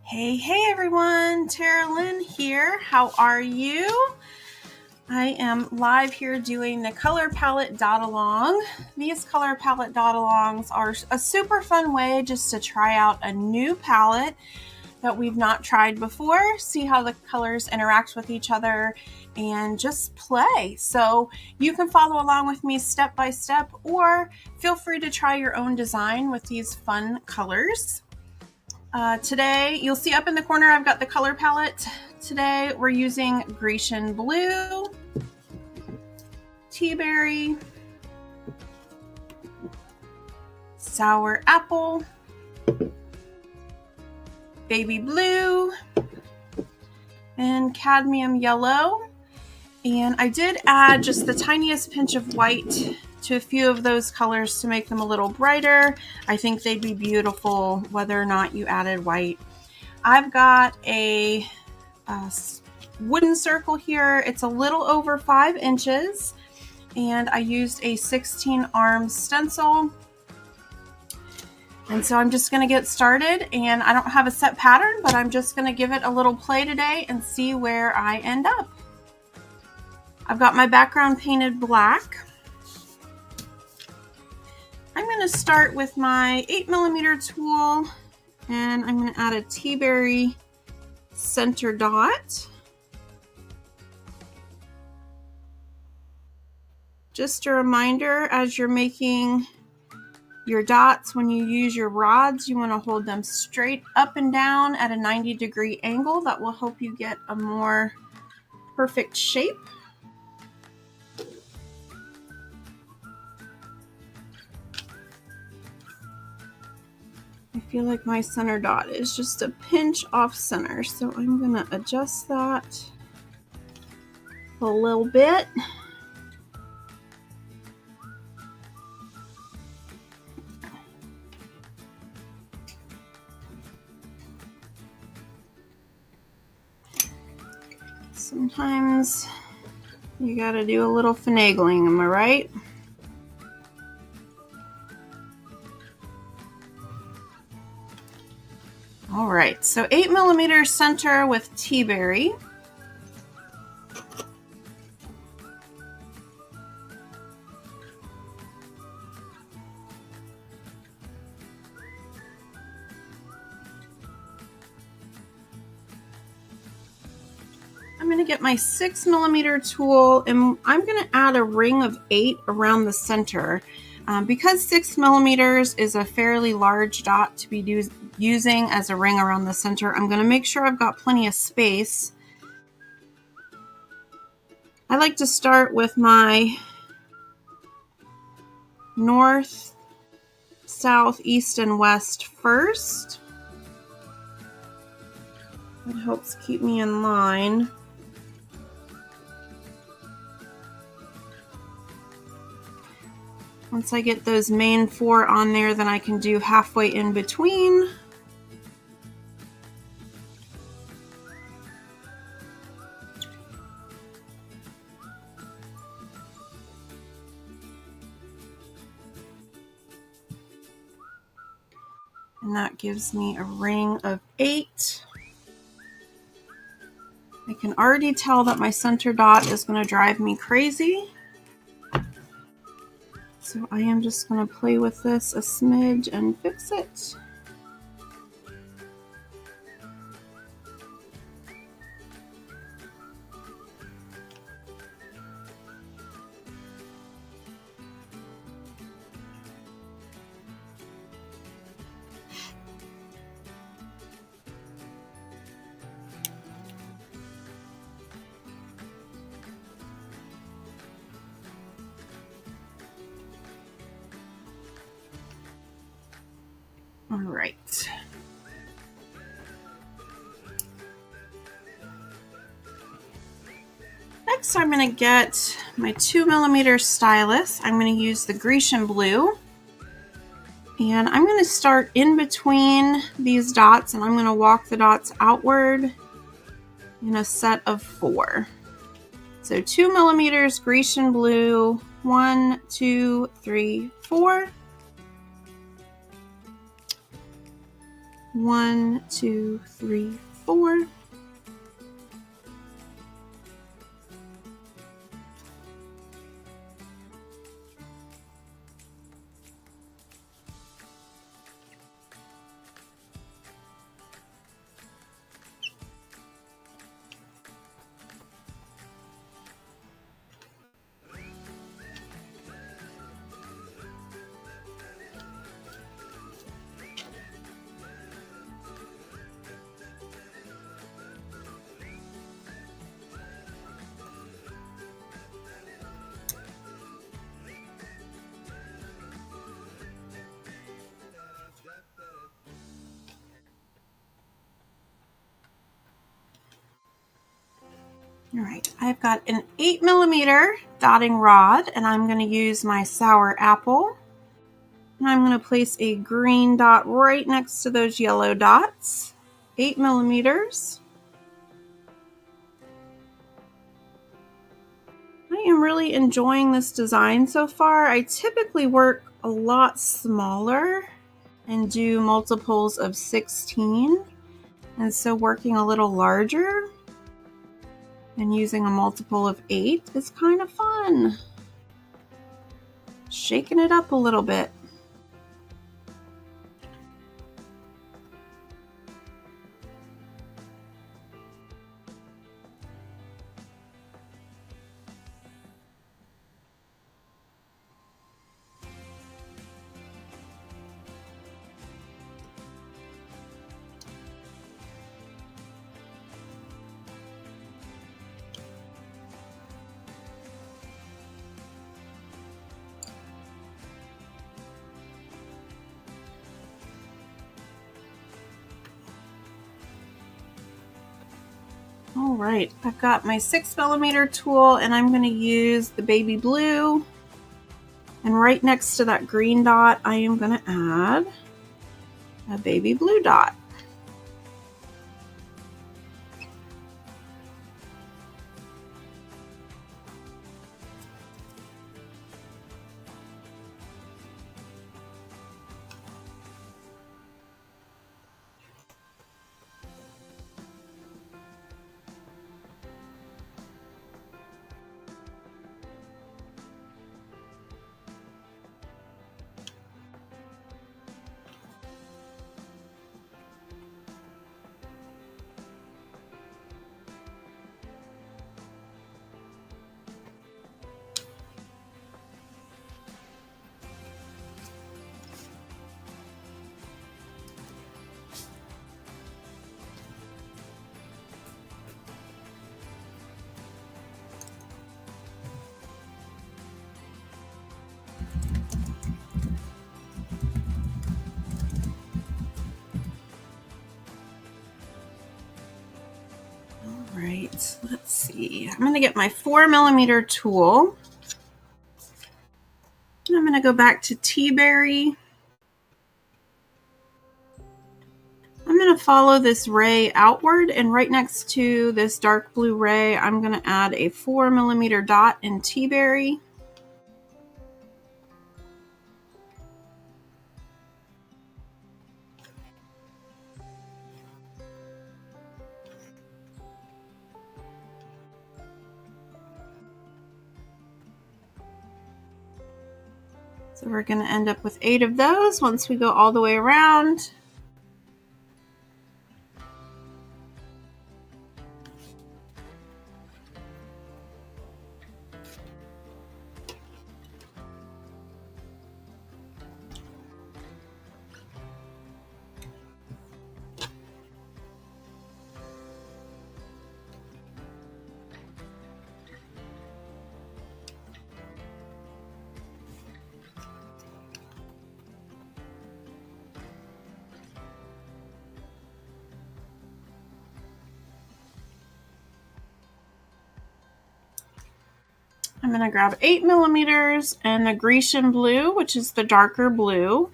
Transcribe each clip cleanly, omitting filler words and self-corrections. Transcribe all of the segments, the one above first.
Hey everyone, Tara Lynn here. How are you? I am live here doing the color palette dot along. These color palette dot alongs are a super fun way just to try out a new palette that we've not tried before, see how the colors interact with each other, and just play. So you can follow along with me step by step, or feel free to try your own design with these fun colors. Today, you'll see up in the corner, I've got the color palette. Today, we're using Grecian blue, Teaberry, sour apple, baby blue, and cadmium yellow. And I did add just the tiniest pinch of white to a few of those colors to make them a little brighter. I think they'd be beautiful whether or not you added white. I've got a wooden circle here. It's a little over 5 inches, and I used a 16 arm stencil. And so I'm just going to get started, and I don't have a set pattern, but I'm just going to give it a little play today and see where I end up. I've got my background painted black. I'm going to start with my 8mm tool, and I'm going to add a Teaberry center dot. Just a reminder, as you're making your dots, when you use your rods, you want to hold them straight up and down at a 90-degree angle. That will help you get a more perfect shape. I feel like my center dot is just a pinch off center, so I'm going to adjust that a little bit. Sometimes you got to do a little finagling, am I right? All right, so 8mm center with Teaberry. I'm going to get my 6mm tool, and I'm going to add a ring of 8 around the center. Because 6mm is a fairly large dot to be using as a ring around the center, I'm going to make sure I've got plenty of space. I like to start with my north, south, east, and west first. It helps keep me in line. Once I get those main 4 on there, then I can do halfway in between. And that gives me a ring of 8. I can already tell that my center dot is going to drive me crazy. So I am just going to play with this a smidge and fix it. All right. Next, I'm going to get my 2mm stylus. I'm going to use the Grecian blue. And I'm going to start in between these dots, and I'm going to walk the dots outward in a set of 4. So 2mm Grecian blue, 1, 2, 3, 4. 1, 2, 3, 4. All right, I've got an 8mm dotting rod, and I'm going to use my sour apple. And I'm going to place a green dot right next to those yellow dots. 8mm. I am really enjoying this design so far. I typically work a lot smaller and do multiples of 16. And so working a little larger and using a multiple of 8 is kind of fun. Shaking it up a little bit. All right, I've got my 6mm tool, and I'm going to use the baby blue. And right next to that green dot, I am going to add a baby blue dot. Right, let's see. I'm going to get my 4mm tool. And I'm going to go back to Teaberry. I'm going to follow this ray outward, and right next to this dark blue ray, I'm going to add a 4mm dot in Teaberry. So we're going to end up with 8 of those once we go all the way around. I'm going to grab 8mm and the Grecian blue, which is the darker blue.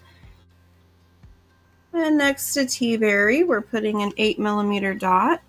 And next to Teaberry, we're putting an 8mm dot.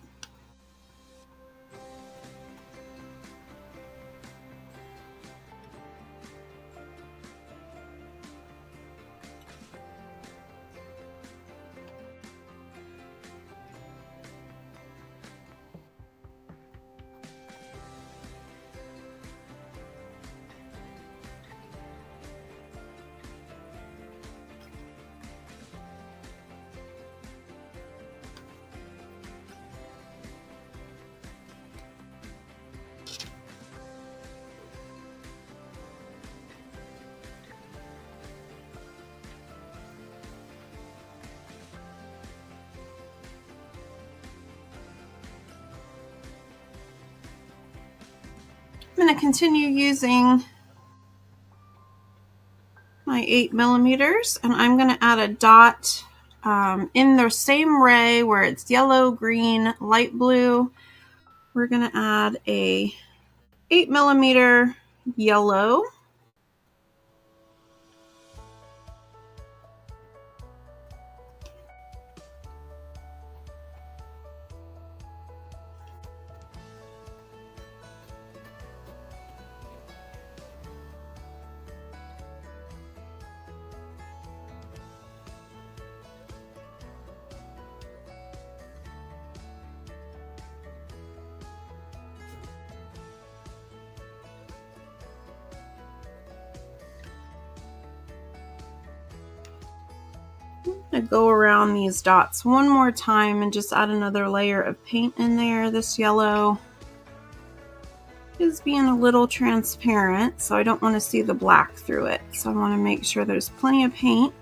going to continue using my 8mm, and I'm going to add a dot in the same ray where it's yellow, green, light blue. We're going to add a 8mm yellow. I'm going to go around these dots one more time and just add another layer of paint in there. This yellow is being a little transparent, so I don't want to see the black through it. So I want to make sure there's plenty of paint.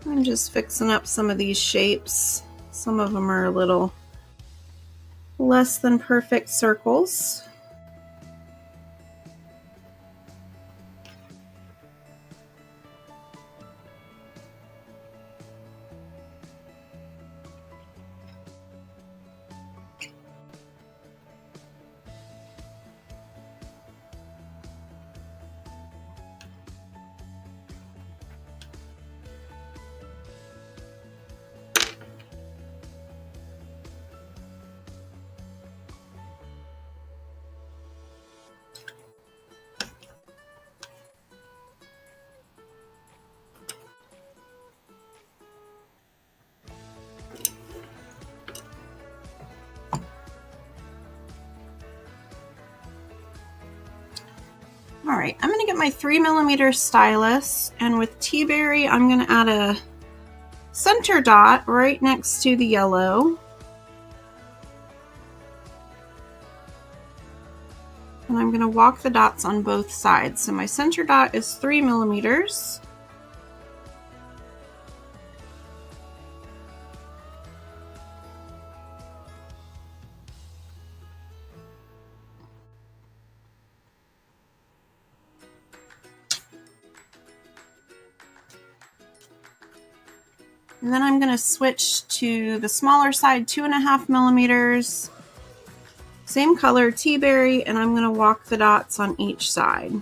I'm just fixing up some of these shapes. Some of them are a little less than perfect circles. All right, I'm going to get my 3mm stylus, and with Teaberry, I'm going to add a center dot right next to the yellow. And I'm going to walk the dots on both sides. So my center dot is 3mm. And then I'm going to switch to the smaller side, 2.5mm, same color, Teaberry, and I'm going to walk the dots on each side.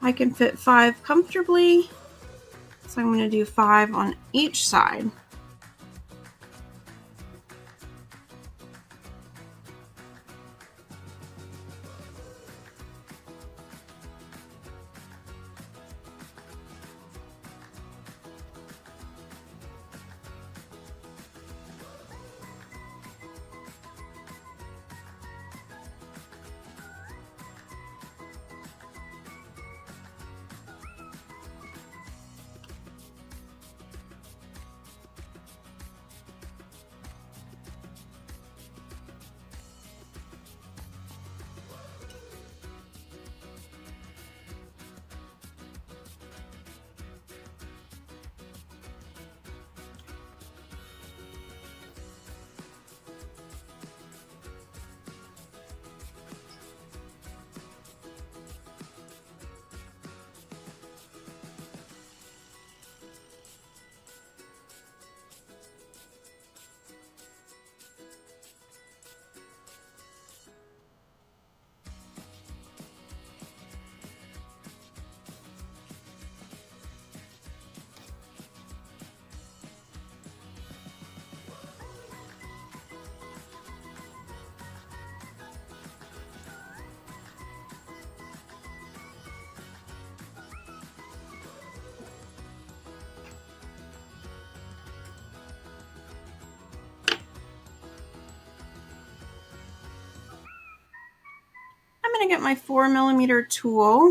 I can fit 5 comfortably, so I'm going to do 5 on each side. I'm going to get my 4mm tool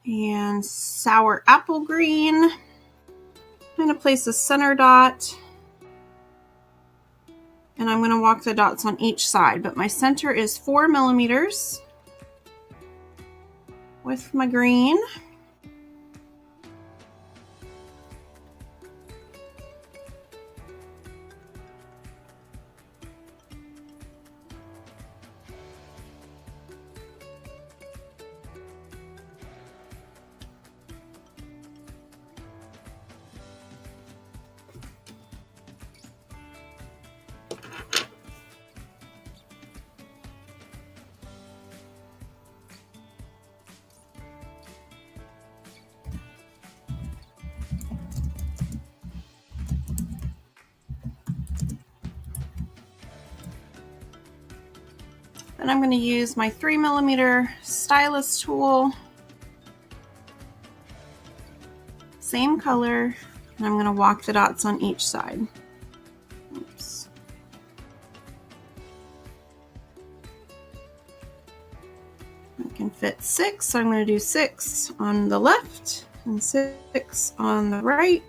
and sour apple green. I'm going to place a center dot And I'm going to walk the dots on each side, but my center is 4 millimeters with my green. Then I'm going to use my 3 millimeter stylus tool, same color, and I'm going to walk the dots on each side. Oops. I can fit 6, so I'm going to do 6 on the left and 6 on the right.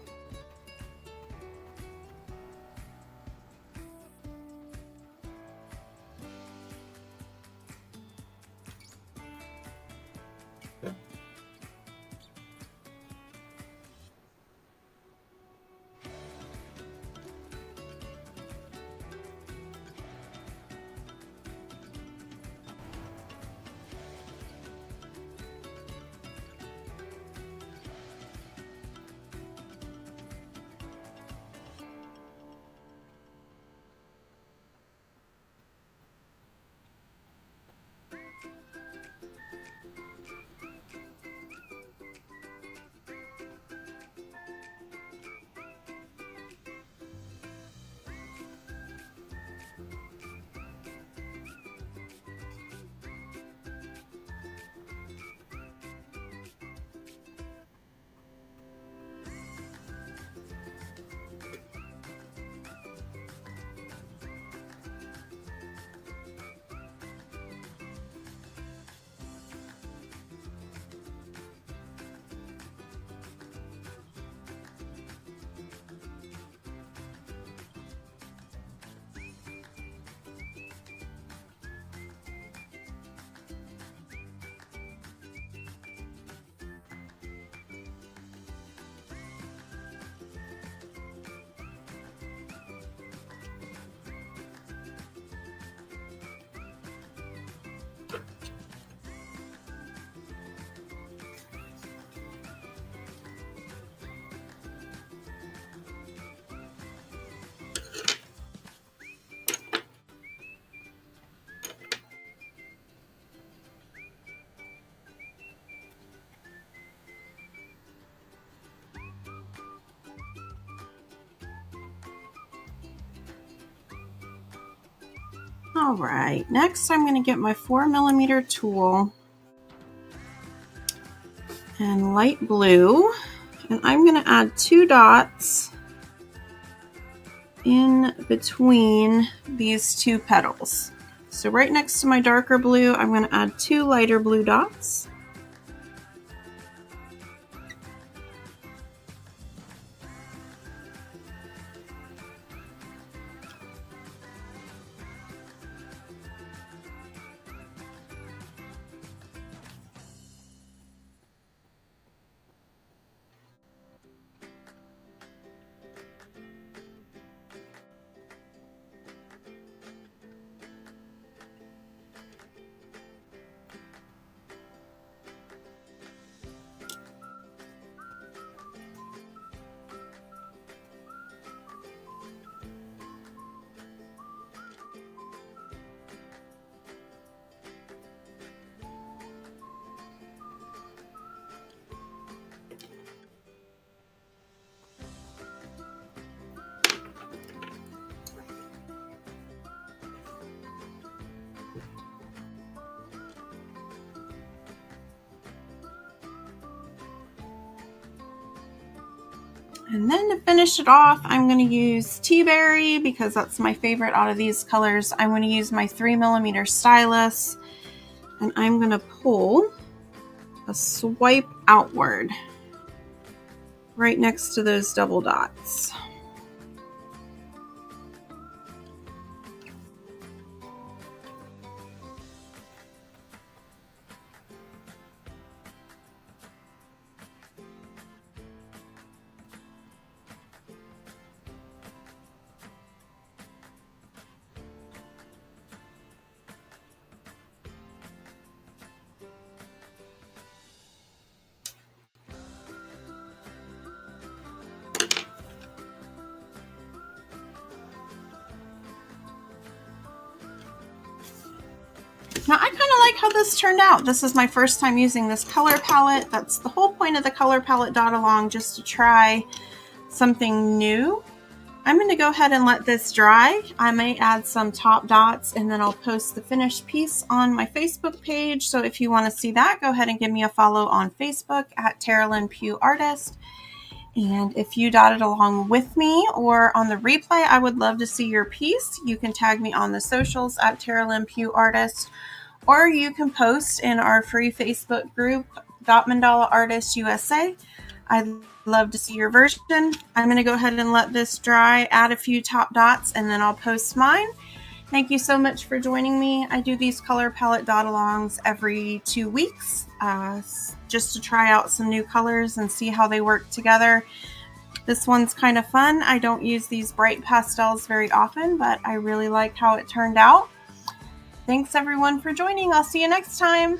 All right, next I'm going to get my 4 millimeter tool and light blue, and I'm going to add 2 dots in between these 2 petals. So right next to my darker blue, I'm going to add 2 lighter blue dots. And then to finish it off, I'm going to use Teaberry because that's my favorite out of these colors. I'm going to use my 3 millimeter stylus, and I'm going to pull a swipe outward right next to those double dots. Now I kind of like how this turned out. This is my first time using this color palette. That's the whole point of the color palette dot along, just to try something new. I'm going to go ahead and let this dry. I may add some top dots and then I'll post the finished piece on my Facebook page. So if you want to see that, go ahead and give me a follow on Facebook at Teaberry Pugh Artist. And if you dotted along with me or on the replay, I would love to see your piece. You can tag me on the socials at Teaberry Pugh Artist, or you can post in our free Facebook group, Dot Mandala Artists USA. I'd love to see your version. I'm going to go ahead and let this dry, add a few top dots, and then I'll post mine. Thank you so much for joining me. I do these color palette dot alongs every 2 weeks just to try out some new colors and see how they work together. This one's kind of fun. I don't use these bright pastels very often, but I really like how it turned out. Thanks everyone for joining. I'll see you next time.